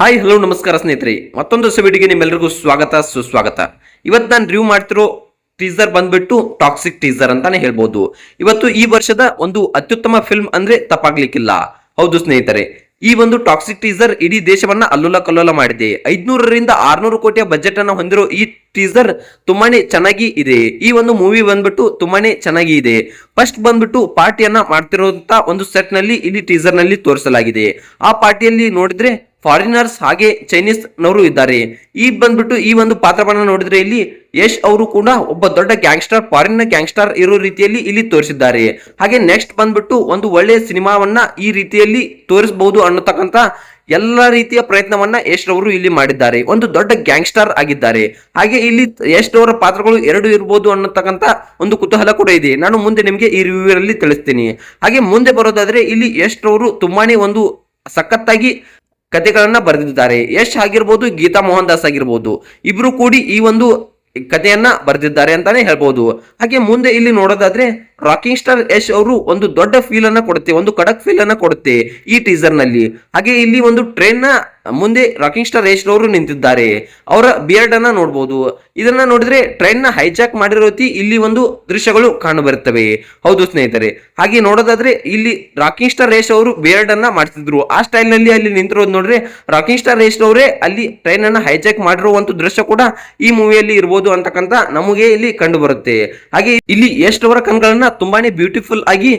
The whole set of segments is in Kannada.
ಹಾಯ್ ಹಲೋ ನಮಸ್ಕಾರ ಸ್ನೇಹಿತರೆ, ಮತ್ತೊಂದು ಹೊಸ ವಿಡಿಯೋಗೆ ನಿಮ್ಮೆಲ್ಲರಿಗೂ ಸ್ವಾಗತ ಸುಸ್ವಾಗತ. ಇವತ್ತು ನಾನು ರಿವ್ಯೂ ಮಾಡ್ತಿರೋ ಟೀಸರ್ ಬಂದ್ಬಿಟ್ಟು ಟಾಕ್ಸಿಕ್ ಟೀಸರ್ ಅಂತಾನೆ ಹೇಳ್ಬೋದು. ಇವತ್ತು ಈ ವರ್ಷದ ಒಂದು ಅತ್ಯುತ್ತಮ ಫಿಲ್ಮ್ ಅಂದ್ರೆ ತಪ್ಪಾಗ್ಲಿಕ್ಕಿಲ್ಲ. ಹೌದು ಸ್ನೇಹಿತರೆ, ಈ ಒಂದು ಟಾಕ್ಸಿಕ್ ಟೀಸರ್ ಇಡೀ ದೇಶವನ್ನ ಅಲ್ಲೋಲ ಕಲ್ಲೋಲ ಮಾಡಿದೆ. 500ರಿಂದ 600 ಕೋಟಿಯ ಬಜೆಟ್ ಅನ್ನ ಹೊಂದಿರೋ ಈ ಟೀಸರ್ ತುಂಬಾನೇ ಚೆನ್ನಾಗಿ ಇದೆ. ಈ ಒಂದು ಮೂವಿ ಬಂದ್ಬಿಟ್ಟು ತುಂಬಾನೇ ಚೆನ್ನಾಗಿ ಇದೆ. ಫಸ್ಟ್ ಬಂದ್ಬಿಟ್ಟು ಪಾರ್ಟಿಯನ್ನ ಮಾಡ್ತಿರೋಂತ ಒಂದು ಸೆಟ್ ನಲ್ಲಿ ಇಲ್ಲಿ ಟೀಸರ್ ನಲ್ಲಿ ತೋರಿಸಲಾಗಿದೆ. ಆ ಪಾರ್ಟಿಯಲ್ಲಿ ನೋಡಿದ್ರೆ ಫಾರಿನರ್ಸ್ ಹಾಗೆ ಚೈನೀಸ್ ನವರು ಇದ್ದಾರೆ. ಈ ಒಂದು ಪಾತ್ರವನ್ನ ನೋಡಿದ್ರೆ ಇಲ್ಲಿ ಯಶ್ ಅವರು ಕೂಡ ಒಬ್ಬ ದೊಡ್ಡ ಗ್ಯಾಂಗ್ಸ್ಟರ್, ಫಾರಿನ್ ಗ್ಯಾಂಗ್ಸ್ಟರ್ ಇರೋ ರೀತಿಯಲ್ಲಿ ಇಲ್ಲಿ ತೋರಿಸಿದ್ದಾರೆ. ಹಾಗೆ ನೆಕ್ಸ್ಟ್ ಬಂದ್ಬಿಟ್ಟು ಒಂದು ಒಳ್ಳೆಯ ಸಿನಿಮಾವನ್ನ ಈ ರೀತಿಯಲ್ಲಿ ತೋರಿಸಬಹುದು ಅನ್ನತಕ್ಕಂತ ಎಲ್ಲ ರೀತಿಯ ಪ್ರಯತ್ನವನ್ನ ಯಶ್ ಅವರು ಇಲ್ಲಿ ಮಾಡಿದ್ದಾರೆ. ಒಂದು ದೊಡ್ಡ ಗ್ಯಾಂಗ್ಸ್ಟರ್ ಆಗಿದ್ದಾರೆ. ಹಾಗೆ ಇಲ್ಲಿ ಯಶ್ ಅವರ ಪಾತ್ರಗಳು ಎರಡು ಇರಬಹುದು ಅನ್ನತಕ್ಕಂತ ಒಂದು ಕುತೂಹಲ ಕೂಡ ಇದೆ. ನಾನು ಮುಂದೆ ನಿಮಗೆ ಈ ರಿವ್ಯೂ ಅಲ್ಲಿ ತಿಳಿಸ್ತೀನಿ. ಹಾಗೆ ಮುಂದೆ ಬರೋದಾದ್ರೆ ಇಲ್ಲಿ ಯಶ್ ಅವರು ತುಂಬಾನೇ ಒಂದು ಸಖತ್ತಾಗಿ ಕಥೆಗಳನ್ನ ಬರೆದಿದ್ದಾರೆ. ಯಶ್ ಆಗಿರ್ಬೋದು, ಗೀತಾ ಮೋಹನ್ ದಾಸ್ ಆಗಿರ್ಬೋದು, ಇಬ್ರು ಕೂಡಿ ಈ ಒಂದು ಕಥೆಯನ್ನ ಬರೆದಿದ್ದಾರೆ ಅಂತಾನೆ ಹೇಳ್ಬೋದು. ಹಾಗೆ ಮುಂದೆ ಇಲ್ಲಿ ನೋಡೋದಾದ್ರೆ ರಾಕಿಂಗ್ ಸ್ಟಾರ್ ಯಶ್ ಅವರು ಒಂದು ದೊಡ್ಡ ಫೀಲ್ ಅನ್ನ ಕೊಡುತ್ತೆ, ಒಂದು ಕಡಕ್ ಫೀಲ್ ಅನ್ನ ಕೊಡುತ್ತೆ ಈ ಟೀಸರ್ ನಲ್ಲಿ. ಹಾಗೆ ಇಲ್ಲಿ ಒಂದು ಟ್ರೈನ್ ನ ಮುಂದೆ ರಾಕಿಂಗ್ ಸ್ಟಾರ್ ಯಶ್ ಅವರು ನಿಂತಿದ್ದಾರೆ. ಅವರ ಬಿಯರ್ಡ್ ಅನ್ನ ನೋಡಬಹುದು. ಇದನ್ನ ನೋಡಿದ್ರೆ ಟ್ರೈನ್ ನ ಹೈಜಾಕ್ ಮಾಡಿರೋ ರೀತಿ ಇಲ್ಲಿ ಒಂದು ದೃಶ್ಯಗಳು ಕಾಣು ಬರುತ್ತವೆ. ಹೌದು ಸ್ನೇಹಿತರೆ, ಹಾಗೆ ನೋಡೋದಾದ್ರೆ ಇಲ್ಲಿ ರಾಕಿಂಗ್ ಸ್ಟಾರ್ ಯಶ್ ಅವರು ಬಿಯರ್ಡ್ ಅನ್ನ ಮಾಡ್ತಿದ್ರು. ಆ ಸ್ಟೈಲ್ ನಲ್ಲಿ ಅಲ್ಲಿ ನಿಂತಿರೋದು ನೋಡ್ರೆ ರಾಕಿಂಗ್ ಸ್ಟಾರ್ ಯಶ್ ಅವರೇ ಅಲ್ಲಿ ಟ್ರೈನ್ ಅನ್ನ ಹೈಜಾಕ್ ಮಾಡಿರುವಂತ ದೃಶ್ಯ ಕೂಡ ಈ ಮೂವಿಯಲ್ಲಿ ಇರಬಹುದು ಅಂತಕ್ಕಂತ ನಮಗೆ ಇಲ್ಲಿ ಕಂಡು ಬರುತ್ತೆ. ಹಾಗೆ ಇಲ್ಲಿ ಯಶ್ ಅವರ ಕಣ್ಗಳನ್ನ ತುಂಬಾನೇ ಬ್ಯೂಟಿಫುಲ್ ಆಗಿ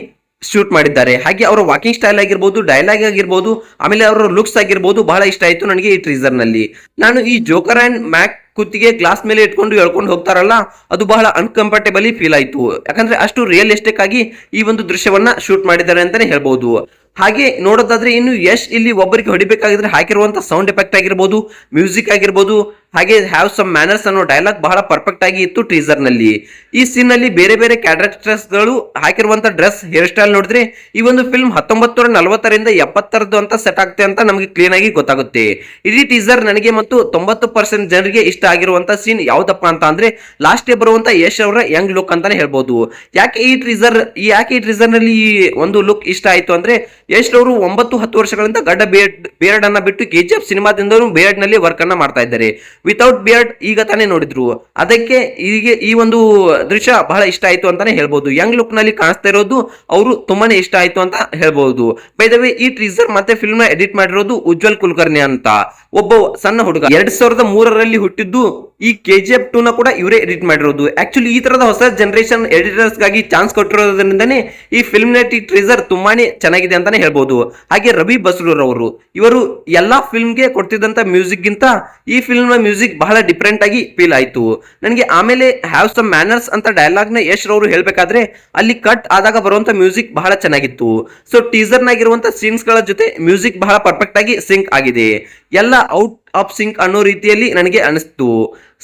ಶೂಟ್ ಮಾಡಿದ್ದಾರೆ. ಹಾಗೆ ಅವರ ವಾಕಿಂಗ್ ಸ್ಟೈಲ್ ಆಗಿರ್ಬೋದು, ಡೈಲಾಗ್ ಆಗಿರ್ಬೋದು, ಆಮೇಲೆ ಅವರ ಲುಕ್ಸ್ ಆಗಿರ್ಬೋದು ಬಹಳ ಇಷ್ಟ ಆಯ್ತು ನನಗೆ ಈ ಟ್ರೀಸರ್ ನಲ್ಲಿ. ನಾನು ಈ ಜೋಕರ್ ಅಂಡ್ ಮ್ಯಾಕ್ ಕುತ್ತಿಗೆ ಗ್ಲಾಸ್ ಮೇಲೆ ಇಟ್ಕೊಂಡು ಎಳ್ಕೊಂಡು ಹೋಗ್ತಾರಲ್ಲ, ಅದು ಬಹಳ ಅನ್ಕಂಫರ್ಟೇಬಲಿ ಫೀಲ್ ಆಯ್ತು. ಯಾಕಂದ್ರೆ ಅಷ್ಟು ರಿಯಲಿಸ್ಟಿಕ್ ಆಗಿ ಈ ಒಂದು ದೃಶ್ಯವನ್ನ ಶೂಟ್ ಮಾಡಿದ್ದಾರೆ ಅಂತಾನೆ ಹೇಳ್ಬಹುದು. ಹಾಗೆ ನೋಡೋದಾದ್ರೆ ಇನ್ನು ಯಶ್ ಇಲ್ಲಿ ಒಬ್ಬರಿಗೆ ಹೊಡಿಬೇಕಾಗಿದ್ರೆ ಹಾಕಿರುವಂತ ಸೌಂಡ್ ಎಫೆಕ್ಟ್ ಆಗಿರ್ಬೋದು, ಮ್ಯೂಸಿಕ್ ಆಗಿರ್ಬೋದು, ಹಾಗೆ ಹ್ಯಾವ್ ಸಮ್ ಮ್ಯಾನರ್ಸ್ ಅನ್ನೋ ಡೈಲಾಗ್ ಬಹಳ ಪರ್ಫೆಕ್ಟ್ ಆಗಿ ಇತ್ತು ಟೀಸರ್ ನಲ್ಲಿ. ಈ ಸೀನ್ ನಲ್ಲಿ ಬೇರೆ ಬೇರೆ ಕ್ಯಾರೆಕ್ಟರ್ಸ್ ಗಳು ಹಾಕಿರುವಂತ ಡ್ರೆಸ್, ಹೇರ್ ಸ್ಟೈಲ್ ನೋಡಿದ್ರೆ ಈ ಒಂದು ಫಿಲ್ಮ್ 1940ರಿಂದ 70ರದ್ದು ಅಂತ ಸೆಟ್ ಆಗ್ತೆ ಅಂತ ನಮಗೆ ಕ್ಲೀನ್ ಆಗಿ ಗೊತ್ತಾಗುತ್ತೆ. ಇಡೀ ಟೀಸರ್ ನನಗೆ ಮತ್ತು 90% ಜನರಿಗೆ ಇಷ್ಟ ಆಗಿರುವಂತ ಸೀನ್ ಯಾವ್ದಪ್ಪ ಅಂತ ಅಂದ್ರೆ ಲಾಸ್ಟ್ ಡೇ ಬರುವಂತ ಯಶ್ ಅವರ ಯಂಗ್ ಲುಕ್ ಅಂತಾನೆ ಹೇಳ್ಬೋದು. ಯಾಕೆ ಈ ಟ್ರೀಸರ್ ನಲ್ಲಿ ಈ ಒಂದು ಲುಕ್ ಇಷ್ಟ ಆಯ್ತು ಅಂದ್ರೆ ಯಶ್ ಅವರು 9-10 ವರ್ಷಗಳಿಂದ ಗಡ್ಡ ಬೇರ್ಡ್ ಅನ್ನ ಬಿಟ್ಟು KGF ಸಿನಿಮಾದಿಂದ ಬೇರ್ಡ್ ನಲ್ಲಿ ವರ್ಕ್ ಅನ್ನ ಮಾಡ್ತಾ ಇದ್ದಾರೆ. ವಿತೌಟ್ ಬಿಯರ್ಡ್ ಈಗ ತಾನೇ ನೋಡಿದ್ರು. ಅದಕ್ಕೆ ಈ ಒಂದು ದೃಶ್ಯ ಬಹಳ ಇಷ್ಟ ಆಯ್ತು ಅಂತಾನೆ ಹೇಳ್ಬೋದು. ಯಂಗ್ ಲುಕ್ ನಲ್ಲಿ ಕಾಣಿಸ್ತಾ ಇರೋದು ಅವರು ತುಂಬಾನೇ ಇಷ್ಟ ಆಯ್ತು ಅಂತ ಹೇಳ್ಬಹುದು. ಬೈ ದ ವೇ ಈ ಟ್ರೀಸರ್ ಮತ್ತೆ ಫಿಲ್ಮ್ ನ ಎಡಿಟ್ ಮಾಡಿರೋದು ಉಜ್ವಲ್ ಕುಲಕರ್ಣಿ ಅಂತ ಒಬ್ಬ ಸಣ್ಣ ಹುಡುಗ. 2003ರಲ್ಲಿ ಹುಟ್ಟಿದ್ದು. ಈ KGF 2 ನ ಕೂಡ ಇವರೇ ಎಡಿಟ್ ಮಾಡಿರೋದು. ಆಕ್ಚುಲಿ ಈ ತರದ ಹೊಸ ಜನರೇಷನ್ ಎಡಿಟರ್ಸ್ ಗಾಗಿ ಚಾನ್ಸ್ ಕೊಟ್ಟಿರೋದ್ರಿಂದನೇ ಈ ಫಿಲ್ಮ್ ನ ಟ್ರೀಸರ್ ತುಂಬಾನೇ ಚೆನ್ನಾಗಿದೆ ಅಂತಾನೆ ಹೇಳ್ಬೋದು. ಹಾಗೆ ರವಿ ಬಸ್ರೂರ್ ಅವರು ಇವರು ಎಲ್ಲಾ ಫಿಲ್ಮ್ ಗೆ ಕೊಡ್ತಿದ್ದಂತ ಮ್ಯೂಸಿಕ್ ಗಿಂತ ಈ ಫಿಲ್ಮ್ ನ ಮ್ಯೂಸಿಕ್ ಬಹಳ ಡಿಫ್ರೆಂಟ್ ಆಗಿ ಫೀಲ್ ಆಯ್ತು ನನಗೆ. ಆಮೇಲೆ ಹ್ಯಾವ್ ಸಮ್ ಮ್ಯಾನರ್ಸ್ ಅಂತ ಡೈಲಾಗ್ ನ ಯಶ್ ಅವರು ಹೇಳ್ಬೇಕಾದ್ರೆ ಅಲ್ಲಿ ಕಟ್ ಆದಾಗ ಬರುವಂತ ಮ್ಯೂಸಿಕ್ ಬಹಳ ಚೆನ್ನಾಗಿತ್ತು. ಸೊ ಟೀಸರ್ ನಾಗಿರುವಂತ ಸೀನ್ಸ್ ಗಳ ಜೊತೆ ಮ್ಯೂಸಿಕ್ ಬಹಳ ಪರ್ಫೆಕ್ಟ್ ಆಗಿ ಸಿಂಕ್ ಆಗಿದೆ. ಎಲ್ಲ ಔಟ್ ಆಫ್ ಸಿಂಕ್ ಅನ್ನೋ ರೀತಿಯಲ್ಲಿ ನನಗೆ ಅನಿಸ್ತು.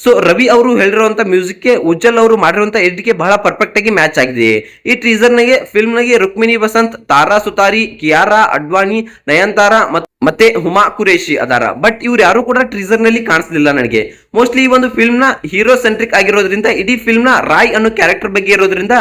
ಸೊ ರವಿ ಅವರು ಹೇಳಿರುವಂತ ಮ್ಯೂಸಿಕ್ ಗೆ ಉಜ್ಜಲ್ ಅವರು ಮಾಡಿರುವಂತ ಎಡಿಟ್ ಗೆ ಬಹಳ ಪರ್ಫೆಕ್ಟ್ ಆಗಿ ಮ್ಯಾಚ್ ಆಗಿದೆ. ಈ ಟ್ರೀಸರ್ ನಾಗೆ ಫಿಲ್ಮ್ ನಾಗೆ ರುಕ್ಮಿಣಿ ವಸಂತ್, ತಾರಾ ಸುತಾರಿ, ಕಿಯಾರಾ ಅಡ್ವಾಣಿ, ನಯನ್ತಾರಾ ಮತ್ತೆ ಹುಮಾ ಕುರೇಶಿ ಅದಾರ. ಬಟ್ ಇವ್ರು ಯಾರು ಕೂಡ ಟ್ರೀಸರ್ ನಲ್ಲಿ ಕಾಣಿಸ್ಲಿಲ್ಲ ನನಗೆ. ಮೋಸ್ಟ್ಲಿ ಈ ಒಂದು ಫಿಲ್ಮ್ ನ ಹೀರೋ ಸೆಂಟ್ರಿಕ್ ಆಗಿರೋದ್ರಿಂದ, ಇಡೀ ಫಿಲ್ಮ್ ನ ರಾಯ್ ಅನ್ನೋ ಕ್ಯಾರೆಕ್ಟರ್ ಬಗ್ಗೆ ಇರೋದ್ರಿಂದ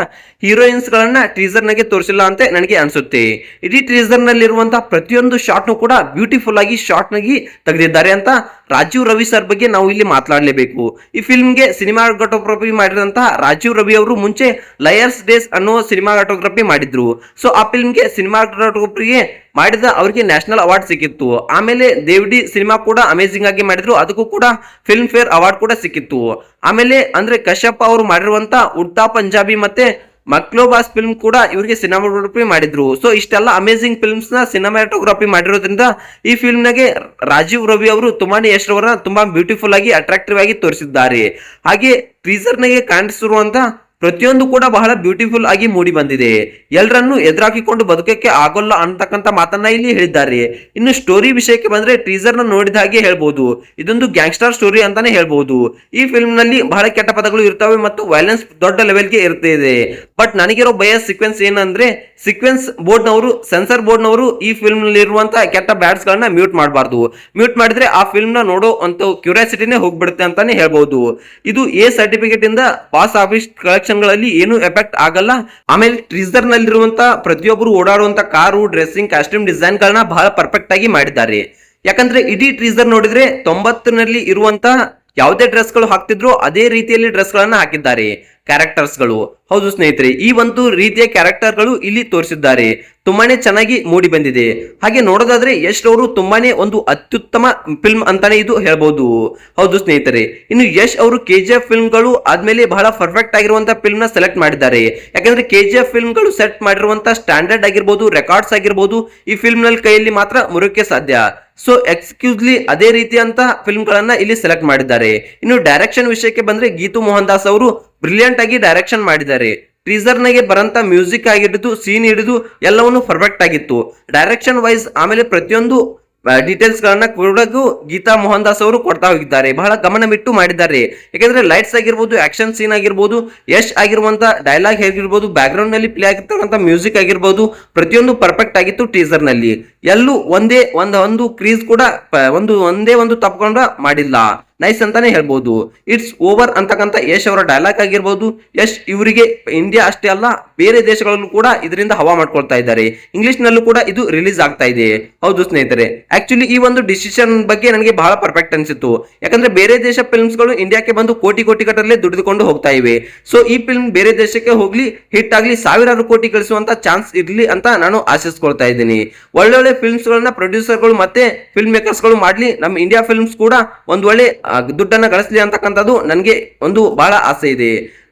ಹೀರೋಯಿನ್ಸ್ ಗಳನ್ನ ಟ್ರೀಸರ್ ನಾಗೆ ತೋರಿಸಿಲ್ಲ ಅಂತ ನನಗೆ ಅನ್ಸುತ್ತೆ. ಇಡೀ ಟ್ರೀಸರ್ ನಲ್ಲಿರುವಂತಹ ಪ್ರತಿಯೊಂದು ಶಾಟ್ ನು ಕೂಡ ಬ್ಯೂಟಿಫುಲ್ ಆಗಿ ಶಾರ್ಟ್ ನಾಗಿ ತೆಗೆದಿದ್ದಾರೆ ಅಂತ ರಾಜೀವ್ ರವಿ ಸರ್ ಬಗ್ಗೆ ನಾವು ಇಲ್ಲಿ ಮಾತನಾಡಲೇಬೇಕು. ಈ ಫಿಲ್ಮ್ ಗೆ ಸಿನಿಮಾಟೋಗ್ರಫಿ ಮಾಡಿದಂತಹ ರಾಜೀವ್ ರವಿ ಅವರು ಮುಂಚೆ ಲಯರ್ಸ್ ಡೇಸ್ ಅನ್ನೋ ಸಿನಿಮಾಟೋಗ್ರಫಿ ಮಾಡಿದ್ರು. ಸೊ ಆ ಫಿಲ್ಮ್ ಗೆ ಸಿನಿಮಾಟೋಗ್ರಫಿಗೆ ಮಾಡಿದ ಅವರಿಗೆ ನ್ಯಾಷನಲ್ ಅವಾರ್ಡ್ ಸಿಕ್ಕಿತ್ತು. ಆಮೇಲೆ ದೇವ್ಡಿ ಸಿನಿಮಾ ಕೂಡ ಅಮೇಜಿಂಗ್ ಆಗಿ ಮಾಡಿದ್ರು, ಅದಕ್ಕೂ ಕೂಡ ಫಿಲ್ಮ್ ಫೇರ್ ಅವಾರ್ಡ್ ಕೂಡ ಸಿಕ್ಕಿತ್ತು. ಆಮೇಲೆ ಅಂದ್ರೆ ಕಶ್ಯಪ್ ಅವರು ಮಾಡಿರುವಂತ ಉಡ್ತಾ ಪಂಜಾಬಿ ಮತ್ತೆ ಮಕ್ಲೋಬಾಸ್ ಫಿಲ್ಮ್ ಕೂಡ ಇವರಿಗೆ ಸಿನಿಮಾಟೋಗ್ರಫಿ ಮಾಡಿದ್ರು. ಸೊ ಇಷ್ಟೆಲ್ಲ ಅಮೇಜಿಂಗ್ ಫಿಲ್ಮ್ಸ್ ನ ಸಿನಿಮಾಟೋಗ್ರಫಿ ಮಾಡಿರೋದ್ರಿಂದ ಈ ಫಿಲ್ಮ್ ನಾಗೆ ರಾಜೀವ್ ರವಿ ಅವರು ತುಂಬಾನೇ ಯಶ್ ಅವರನ್ನ ತುಂಬಾ ಬ್ಯೂಟಿಫುಲ್ ಆಗಿ ಅಟ್ರಾಕ್ಟಿವ್ ಆಗಿ ತೋರಿಸಿದ್ದಾರೆ. ಹಾಗೆ ಟ್ರೀಸರ್ ನಾಗೆ ಕಾಣಿಸಿರುವಂತ ಪ್ರತಿಯೊಂದು ಕೂಡ ಬಹಳ ಬ್ಯೂಟಿಫುಲ್ ಆಗಿ ಮೂಡಿ ಬಂದಿದೆ. ಎಲ್ಲರನ್ನು ಎದುರಾಕಿಕೊಂಡು ಬದುಕಕ್ಕೆ ಆಗೋಲ್ಲ ಅಂತಕ್ಕಂಥ ಮಾತನ್ನ ಇಲ್ಲಿ ಹೇಳಿದ್ದಾರೆ. ಇನ್ನು ಸ್ಟೋರಿ ವಿಷಯಕ್ಕೆ ಬಂದ್ರೆ ಟೀಸರ್ ನ ನೋಡಿದ ಹಾಗೆ ಹೇಳ್ಬಹುದು, ಇದೊಂದು ಗ್ಯಾಂಗ್ಸ್ಟರ್ ಸ್ಟೋರಿ ಅಂತಾನೆ ಹೇಳ್ಬಹುದು. ಈ ಫಿಲ್ಮ್ ನಲ್ಲಿ ಬಹಳ ಕೆಟ್ಟ ಪದಗಳು ಇರ್ತವೆ ಮತ್ತು ವೈಲೆನ್ಸ್ ದೊಡ್ಡ ಲೆವೆಲ್ ಗೆ ಇರ್ತದೆ. ಬಟ್ ನನಗಿರೋ ಭಯ ಸೀಕ್ವೆನ್ಸ್ ಏನಂದ್ರೆ ಸೀಕ್ವೆನ್ಸ್ ಬೋರ್ಡ್ ನವರು, ಸೆನ್ಸರ್ ಬೋರ್ಡ್ ನವರು ಈ ಫಿಲ್ಮ್ ನಲ್ಲಿ ಇರುವಂತಹ ಕೆಟ್ಟ ಬ್ಯಾಡ್ಸ್ ಗಳನ್ನ ಮ್ಯೂಟ್ ಮಾಡಬಾರ್ದು. ಮ್ಯೂಟ್ ಮಾಡಿದ್ರೆ ಆ ಫಿಲ್ಮ್ ನ ನೋಡೋ ಅಂತ ಕ್ಯೂರಿಯಾಸಿಟಿನೇ ಹೋಗ್ಬಿಡುತ್ತೆ ಅಂತಾನೆ ಹೇಳ್ಬಹುದು. ಇದು ಎ ಸರ್ಟಿಫಿಕೇಟ್ ಇಂದ ಬಾಕ್ಸ್ ಆಫೀಸ್ ಕಲೆಕ್ಷನ್ ಗಳಲ್ಲಿ ಏನು ಎಫೆಕ್ಟ್ ಆಗಲ್ಲ. ಆಮೇಲೆ ಟ್ರೀಸರ್ ನಲ್ಲಿರುವಂತ ಪ್ರತಿಯೊಬ್ಬರು ಓಡಾಡುವಂತ ಕಾರು, ಡ್ರೆಸ್ಸಿಂಗ್, ಕಾಸ್ಟ್ಯೂಮ್ ಡಿಸೈನ್ ಗಳನ್ನ ಬಹಳ ಪರ್ಫೆಕ್ಟ್ ಆಗಿ ಮಾಡಿದ್ದಾರೆ. ಯಾಕಂದ್ರೆ ಇಡೀ ಟ್ರೀಸರ್ ನೋಡಿದ್ರೆ 90ನಲ್ಲಿ ಇರುವಂತಹ ಯಾವುದೇ ಡ್ರೆಸ್ ಗಳು ಹಾಕ್ತಿದ್ರು ಅದೇ ರೀತಿಯಲ್ಲಿ ಡ್ರೆಸ್ ಗಳನ್ನ ಹಾಕಿದ್ದಾರೆ ಕ್ಯಾರೆಕ್ಟರ್ಸ್ ಗಳು. ಹೌದು ಸ್ನೇಹಿತರೆ, ಈ ಒಂದು ರೀತಿಯ ಕ್ಯಾರೆಕ್ಟರ್ ಗಳು ಇಲ್ಲಿ ತೋರಿಸಿದ್ದಾರೆ. ತುಂಬಾನೇ ಚೆನ್ನಾಗಿ ಮೂಡಿ ಬಂದಿದೆ. ಹಾಗೆ ನೋಡೋದಾದ್ರೆ ಯಶ್ ಅವರು ತುಂಬಾನೇ ಒಂದು ಅತ್ಯುತ್ತಮ ಫಿಲ್ಮ್ ಅಂತಾನೆ ಇದು ಹೇಳ್ಬಹುದು. ಹೌದು ಸ್ನೇಹಿತರೆ, ಇನ್ನು ಯಶ್ ಅವರು KGF ಫಿಲ್ಮ್ ಗಳು ಆದ್ಮೇಲೆ ಬಹಳ ಪರ್ಫೆಕ್ಟ್ ಆಗಿರುವಂತಹ ಫಿಲ್ಮ್ ನ ಸೆಲೆಕ್ಟ್ ಮಾಡಿದ್ದಾರೆ. ಯಾಕಂದ್ರೆ KGF ಫಿಲ್ಮ್ ಗಳು ಸೆಟ್ ಮಾಡಿರುವಂತಹ ಸ್ಟ್ಯಾಂಡರ್ಡ್ ಆಗಿರ್ಬೋದು, ರೆಕಾರ್ಡ್ಸ್ ಆಗಿರ್ಬೋದು ಈ ಫಿಲ್ಮ್ ನಲ್ಲಿ ಕೈಯಲ್ಲಿ ಮಾತ್ರ ಮುರುಕೆ ಸಾಧ್ಯ. ಸೊ ಎಕ್ಸ್ಕ್ಯೂಸ್ಲಿ ಅದೇ ರೀತಿಯಂತ ಫಿಲ್ಮ್ ಗಳನ್ನ ಇಲ್ಲಿ ಸೆಲೆಕ್ಟ್ ಮಾಡಿದ್ದಾರೆ. ಇನ್ನು ಡೈರೆಕ್ಷನ್ ವಿಷಯಕ್ಕೆ ಬಂದ್ರೆ ಗೀತು ಮೋಹನ್ ದಾಸ್ ಅವರು ಬ್ರಿಲಿಯಂಟ್ ಆಗಿ ಡೈರೆಕ್ಷನ್ ಮಾಡಿದ್ದಾರೆ. ಟ್ರೀಸರ್ ನಾಗೆ ಬರಂತ ಮ್ಯೂಸಿಕ್ ಆಗಿದ್ದು, ಸೀನ್ ಹಿಡಿದು ಎಲ್ಲವನ್ನು ಪರ್ಫೆಕ್ಟ್ ಆಗಿತ್ತು ಡೈರೆಕ್ಷನ್ ವೈಸ್. ಆಮೇಲೆ ಪ್ರತಿಯೊಂದು ಡೀಟೇಲ್ಸ್ ಗಳನ್ನ ಕೊಡೋದು ಗೀತಾ ಮೋಹನ್ ದಾಸ್ ಅವರು ಕೊಡ್ತಾ ಹೋಗಿದ್ದಾರೆ. ಬಹಳ ಗಮನವಿಟ್ಟು ಮಾಡಿದ್ದಾರೆ. ಯಾಕಂದ್ರೆ ಲೈಟ್ಸ್ ಆಗಿರ್ಬೋದು, ಆಕ್ಷನ್ ಸೀನ್ ಆಗಿರ್ಬೋದು, ಯಶ್ ಆಗಿರುವಂತ ಡೈಲಾಗ್ ಆಗಿರ್ಬೋದು, ಬ್ಯಾಕ್ ಗ್ರೌಂಡ್ ನಲ್ಲಿ ಪ್ಲೇ ಆಗಿರ್ತಕ್ಕಂಥ ಮ್ಯೂಸಿಕ್ ಆಗಿರ್ಬೋದು, ಪ್ರತಿಯೊಂದು ಪರ್ಫೆಕ್ಟ್ ಆಗಿತ್ತು ಟೀಸರ್ ನಲ್ಲಿ. ಎಲ್ಲೂ ಒಂದು ಕ್ರೀಸ್ ಕೂಡ ಒಂದೇ ಒಂದು ತಪ್ಕೊಂಡ ಮಾಡಿಲ್ಲ. ನೈಸ್ ಅಂತಾನೆ ಹೇಳ್ಬೋದು. ಇಟ್ಸ್ ಓವರ್ ಅಂತಕ್ಕಂಥ ಯಶ್ ಅವರ ಡೈಲಾಗ್ ಆಗಿರ್ಬೋದು. ಯಶ್ ಇವರಿಗೆ ಇಂಡಿಯಾ ಅಷ್ಟೇ ಅಲ್ಲ, ಬೇರೆ ದೇಶಗಳಲ್ಲೂ ಕೂಡ ಇದರಿಂದ ಹವಾ ಮಾಡ್ಕೊಳ್ತಾ ಇದ್ದಾರೆ. ಇಂಗ್ಲಿಷ್ ನಲ್ಲೂ ಕೂಡ ಇದು ರಿಲೀಸ್ ಆಗ್ತಾ ಇದೆ. ಹೌದು ಸ್ನೇಹಿತರೆ, ಆಕ್ಚುಲಿ ಈ ಒಂದು ಡಿಸಿಷನ್ ಬಗ್ಗೆ ನನಗೆ ಬಹಳ ಪರ್ಫೆಕ್ಟ್ ಅನ್ಸಿತ್ತು. ಯಾಕಂದ್ರೆ ಬೇರೆ ದೇಶ ಫಿಲ್ಮ್ಸ್ ಗಳು ಇಂಡಿಯಾಕ್ಕೆ ಬಂದು ಕೋಟಿ ಗಟ್ಟಲೆ ದುಡಿದುಕೊಂಡು ಹೋಗ್ತಾ ಇವೆ. ಸೊ ಈ ಫಿಲ್ಮ್ ಬೇರೆ ದೇಶಕ್ಕೆ ಹೋಗ್ಲಿ, ಹಿಟ್ ಆಗ್ಲಿ, ಸಾವಿರಾರು ಕೋಟಿ ಗಳಿಸುವಂತ ಚಾನ್ಸ್ ಇರ್ಲಿ ಅಂತ ನಾನು ಆಶಿಸ್ಕೊಳ್ತಾ ಇದ್ದೀನಿ. ಒಳ್ಳೊಳ್ಳೆ ಫಿಲ್ಮ್ಸ್ ಗಳನ್ನ ಪ್ರೊಡ್ಯೂಸರ್ಗಳು ಮತ್ತೆ ಫಿಲ್ಮ್ ಮೇಕರ್ಸ್ ಗಳು ಮಾಡ್ಲಿ, ನಮ್ಮ ಇಂಡಿಯಾ ಫಿಲ್ಮ್ಸ್ ಕೂಡ ಒಂದು ಒಳ್ಳೆ ದುಡ್ಡನ್ನ ಗಳಿಸಲಿ ಅಂತಕ್ಕಂಥದ್ದು ನನಗೆ ಒಂದು ಬಹಳ ಆಸೆ ಇದೆ.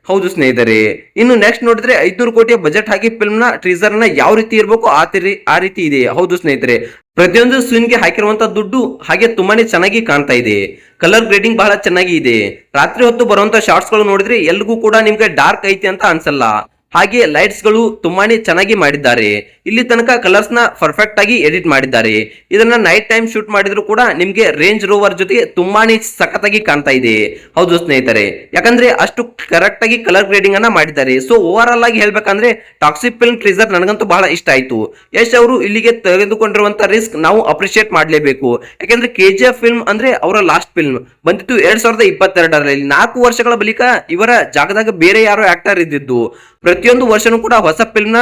ಹೌದು ಸ್ನೇಹಿತರೆ, ಇನ್ನು ನೆಕ್ಸ್ಟ್ ನೋಡಿದ್ರೆ 500 ಕೋಟಿಯ ಬಜೆಟ್ ಹಾಕಿ ಫಿಲ್ಮ್ ನ ಟ್ರೀಸರ್ ನ ಯಾವ ರೀತಿ ಇರಬೇಕು ಆ ರೀತಿ ಇದೆ. ಹೌದು ಸ್ನೇಹಿತರೆ, ಪ್ರತಿಯೊಂದು ಸೀನ್ ಗೆ ಹಾಕಿರುವಂತಹ ದುಡ್ಡು ಹಾಗೆ ತುಂಬಾನೇ ಚೆನ್ನಾಗಿ ಕಾಣ್ತಾ ಇದೆ. ಕಲರ್ ಗ್ರೇಡಿಂಗ್ ಬಹಳ ಚೆನ್ನಾಗಿ ಇದೆ. ರಾತ್ರಿ ಹೊತ್ತು ಬರುವಂತ ಶಾರ್ಟ್ಸ್ ಗಳು ನೋಡಿದ್ರೆ ಎಲ್ಗೂ ಕೂಡ ನಿಮ್ಗೆ ಡಾರ್ಕ್ ಐತಿ ಅಂತ ಅನ್ಸಲ್ಲ. ಹಾಗೆ ಲೈಟ್ಸ್ ಗಳು ತುಂಬಾನೇ ಚೆನ್ನಾಗಿ ಮಾಡಿದ್ದಾರೆ. ಇಲ್ಲಿ ತನಕ ಕಲರ್ಸ್ ನ ಪರ್ಫೆಕ್ಟ್ ಆಗಿ ಎಡಿಟ್ ಮಾಡಿದ್ದಾರೆ. ಇದನ್ನ ನೈಟ್ ಟೈಮ್ ಶೂಟ್ ಮಾಡಿದ್ರು ಕೂಡ ನಿಮ್ಗೆ ರೇಂಜ್ ರೋವರ್ ಜೊತೆಗೆ ತುಂಬಾನೇ ಸಖತ್ತಾಗಿ ಕಾಣ್ತಾ ಇದೆ. ಹೌದು ಸ್ನೇಹಿತರೆ, ಯಾಕಂದ್ರೆ ಅಷ್ಟು ಕರೆಕ್ಟ್ ಆಗಿ ಕಲರ್ ಗ್ರೇಡಿಂಗ್ ಅನ್ನ ಮಾಡಿದ್ದಾರೆ. ಸೊ ಓವರ್ ಆಲ್ ಆಗಿ ಹೇಳ್ಬೇಕಂದ್ರೆ ಟಾಕ್ಸಿಕ್ ಫಿಲ್ಮ್ ಟ್ರೀಸರ್ ನನಗಂತೂ ಬಹಳ ಇಷ್ಟ ಆಯ್ತು. ಯಶ್ ಅವರು ಇಲ್ಲಿಗೆ ತೆಗೆದುಕೊಂಡಿರುವಂತ ರಿಸ್ಕ್ ನಾವು ಅಪ್ರಿಶಿಯೇಟ್ ಮಾಡಲೇಬೇಕು. ಯಾಕಂದ್ರೆ KGF ಫಿಲ್ಮ್ ಅಂದ್ರೆ ಅವರ ಲಾಸ್ಟ್ ಫಿಲ್ಮ್ ಬಂದಿತ್ತು 2022ರಲ್ಲಿ. 4 ವರ್ಷಗಳ ಬಳಿಕ ಇವರ ಜಾಗದಾಗ ಬೇರೆ ಯಾರೋ ಆಕ್ಟರ್ ಇದ್ದಿದ್ದು. ಪ್ರತಿಯೊಂದು ವರ್ಷನೂ ಕೂಡ ಹೊಸ ಫಿಲ್ಮ್ ನ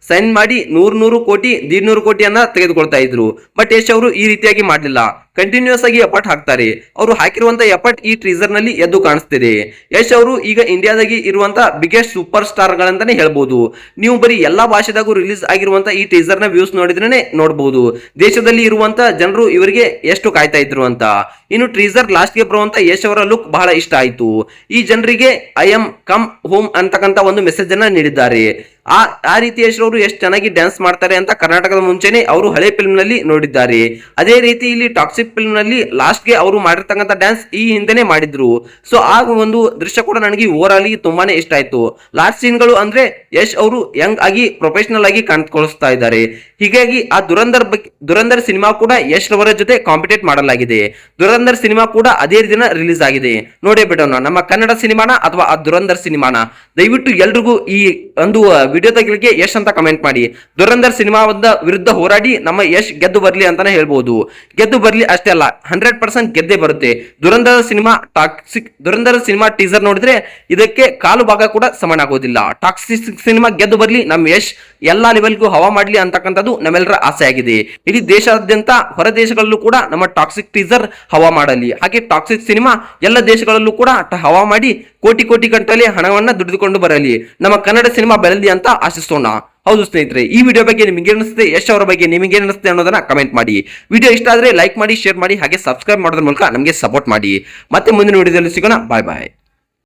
ಸೈನ್ ಮಾಡಿ 100 ಕೋಟಿ 150 ಕೋಟಿಯನ್ನ ತೆಗೆದುಕೊಳ್ತಾ ಇದ್ರು. ಬಟ್ ಯಶ್ ಅವರು ಈ ರೀತಿಯಾಗಿ ಮಾಡಲಿಲ್ಲ. ಕಂಟಿನ್ಯೂಸ್ ಆಗಿ ಎಫರ್ಟ್ ಹಾಕ್ತಾರೆ. ಅವರು ಹಾಕಿರುವಂತ ಎಫರ್ಟ್ ಈ ಟ್ರೀಸರ್ ನಲ್ಲಿ ಎದ್ದು ಕಾಣಿಸ್ತಿದೆ. ಯಶ್ ಅವರು ಈಗ ಇಂಡಿಯಾದಾಗಿ ಇರುವಂತ ಬಿಗ್ಗೆಸ್ಟ್ ಸೂಪರ್ ಸ್ಟಾರ್ ಗಳಂತಾನೆ ಹೇಳ್ಬೋದು. ನೀವು ಬರೀ ಎಲ್ಲಾ ಭಾಷೆದಾಗೂ ರಿಲೀಸ್ ಆಗಿರುವಂತ ಈ ಟೀಸರ್ ನ ವ್ಯೂಸ್ ನೋಡಿದ್ರೆ ನೋಡಬಹುದು ದೇಶದಲ್ಲಿ ಇರುವಂತ ಜನರು ಇವರಿಗೆ ಎಷ್ಟು ಕಾಯ್ತಾ ಇದ್ರು ಅಂತ. ಇನ್ನು ಟ್ರೀಸರ್ ಲಾಸ್ಟ್ ಗೆ ಬರುವಂತ ಯಶ್ ಅವರ ಲುಕ್ ಬಹಳ ಇಷ್ಟ ಆಯ್ತು. ಈ ಜನರಿಗೆ ಐ ಎಂ ಕಮ್ ಹೋಮ್ ಅಂತಕ್ಕಂತ ಒಂದು ಮೆಸೇಜ್ ಅನ್ನ ನೀಡಿದ್ದಾರೆ. ಆ ರೀತಿ ಯಶ್ ಅವರು ಎಷ್ಟು ಚೆನ್ನಾಗಿ ಡ್ಯಾನ್ಸ್ ಮಾಡ್ತಾರೆ ಅಂತ ಕರ್ನಾಟಕದ ಮುಂಚೆನೆ ಅವರು ಹಳೆ ಫಿಲ್ಮ್ ನಲ್ಲಿ ನೋಡಿದ್ದಾರೆ. ಅದೇ ರೀತಿ ಇಲ್ಲಿ ಟಾಕ್ಸಿಕ್ ಫಿಲ್ಮ್ ನಲ್ಲಿ ಲಾಸ್ಟ್ ಗೆ ಅವರು ಮಾಡಿರ್ತಕ್ಕಂಥ ಡ್ಯಾನ್ಸ್ ಈ ಹಿಂದೆನೆ ಮಾಡಿದ್ರು. ಸೊ ಆ ಒಂದು ದೃಶ್ಯ ಕೂಡ ನನಗೆ ಓವರ್ ಆಲ್ ತುಂಬಾನೇ ಇಷ್ಟ ಆಯ್ತು. ಲಾಸ್ಟ್ ಸೀನ್ ಗಳು ಅಂದ್ರೆ ಯಶ್ ಅವರು ಯಂಗ್ ಆಗಿ ಪ್ರೊಫೆಷನಲ್ ಆಗಿ ಕಾಣಿಸ್ಕೊಳಿಸ್ತಾ ಇದ್ದಾರೆ. ಹೀಗಾಗಿ ಆ ದುರಂಧರ್ ಸಿನಿಮಾ ಕೂಡ ಯಶ್ ರವರ ಜೊತೆ ಕಾಂಪಿಟೇಟ್ ಮಾಡಲಾಗಿದೆ. ದುರಂಧರ್ ಸಿನಿಮಾ ಕೂಡ ಅದೇ ದಿನ ರಿಲೀಸ್ ಆಗಿದೆ. ನೋಡೇ ಬಿಡೋಣ ನಮ್ಮ ಕನ್ನಡ ಸಿನಿಮಾನ ಅಥವಾ ಆ ದುರಂಧರ್ ಸಿನಿಮಾನ. ದಯವಿಟ್ಟು ಎಲ್ರಿಗೂ ಈ ಒಂದು ವಿಡಿಯೋದ ಕೆಳಗೆ ಯಶ್ ಅಂತ ಕಮೆಂಟ್ ಮಾಡಿ. ದುರಂಧರ್ ಸಿನಿಮಾದ ವಿರುದ್ಧ ಹೋರಾಡಿ ನಮ್ಮ ಯಶ್ ಗೆದ್ದು ಬರ್ಲಿ ಅಂತಾನೆ ಹೇಳ್ಬೋದು. ಗೆದ್ದು ಬರ್ಲಿ ಅಷ್ಟೇ ಅಲ್ಲ, 100% ಗೆದ್ದೇ ಬರುತ್ತೆ. ದುರಂಧರ ಸಿನಿಮಾ ಟೀಸರ್ ನೋಡಿದ್ರೆ ಇದಕ್ಕೆ ಕಾಲು ಭಾಗ ಕೂಡ ಸಮಾನ ಆಗೋದಿಲ್ಲ. ಟಾಕ್ಸಿಕ್ ಸಿನಿಮಾ ಗೆದ್ದು ಬರ್ಲಿ, ನಮ್ಮ ಯಶ್ ಎಲ್ಲಾ ಲೆವೆಲ್ಗೂ ಹವಾ ಮಾಡ್ಲಿ ಅಂತಕ್ಕಂಥದ್ದು ನಮ್ಮೆಲ್ಲರ ಆಸೆ ಆಗಿದೆ. ಇಡೀ ದೇಶಾದ್ಯಂತ ಹೊರ ದೇಶಗಳಲ್ಲೂ ಕೂಡ ನಮ್ಮ ಟಾಕ್ಸಿಕ್ ಟೀಸರ್ ಹವಾ ಮಾಡಲಿ. ಹಾಗೆ ಟಾಕ್ಸಿಕ್ ಸಿನಿಮಾ ಎಲ್ಲ ದೇಶಗಳಲ್ಲೂ ಕೂಡ ಹವಾ ಮಾಡಿ ಕೋಟಿ ಗಟ್ಟಲೆ ಹಣವನ್ನ ದುಡಿದುಕೊಂಡು ಬರಲಿ. ನಮ್ಮ ಕನ್ನಡ ಸಿನಿಮಾ ಬೆಳಲಿ ಅಂತ ಆಶಿಸೋಣ. ಹೌದು ಸ್ನೇಹಿತರೆ, ಈ ವಿಡಿಯೋ ಬಗ್ಗೆ ನಿಮಗೆ ಅನಿಸುತ್ತೆ, ಯಶ್ ಅವರ ಬಗ್ಗೆ ನಿಮಗೆ ಅನಿಸುತ್ತೆ ಅನ್ನೋದನ್ನ ಕಮೆಂಟ್ ಮಾಡಿ. ವಿಡಿಯೋ ಇಷ್ಟ ಆದ್ರೆ ಲೈಕ್ ಮಾಡಿ, ಶೇರ್ ಮಾಡಿ, ಹಾಗೆ ಸಬ್ಸ್ಕ್ರೈಬ್ ಮಾಡೋದ್ರ ಮೂಲಕ ನಮಗೆ ಸಪೋರ್ಟ್ ಮಾಡಿ. ಮತ್ತೆ ಮುಂದಿನ ವಿಡಿಯೋದಲ್ಲಿ ಸಿಗೋಣ. ಬಾಯ್ ಬಾಯ್.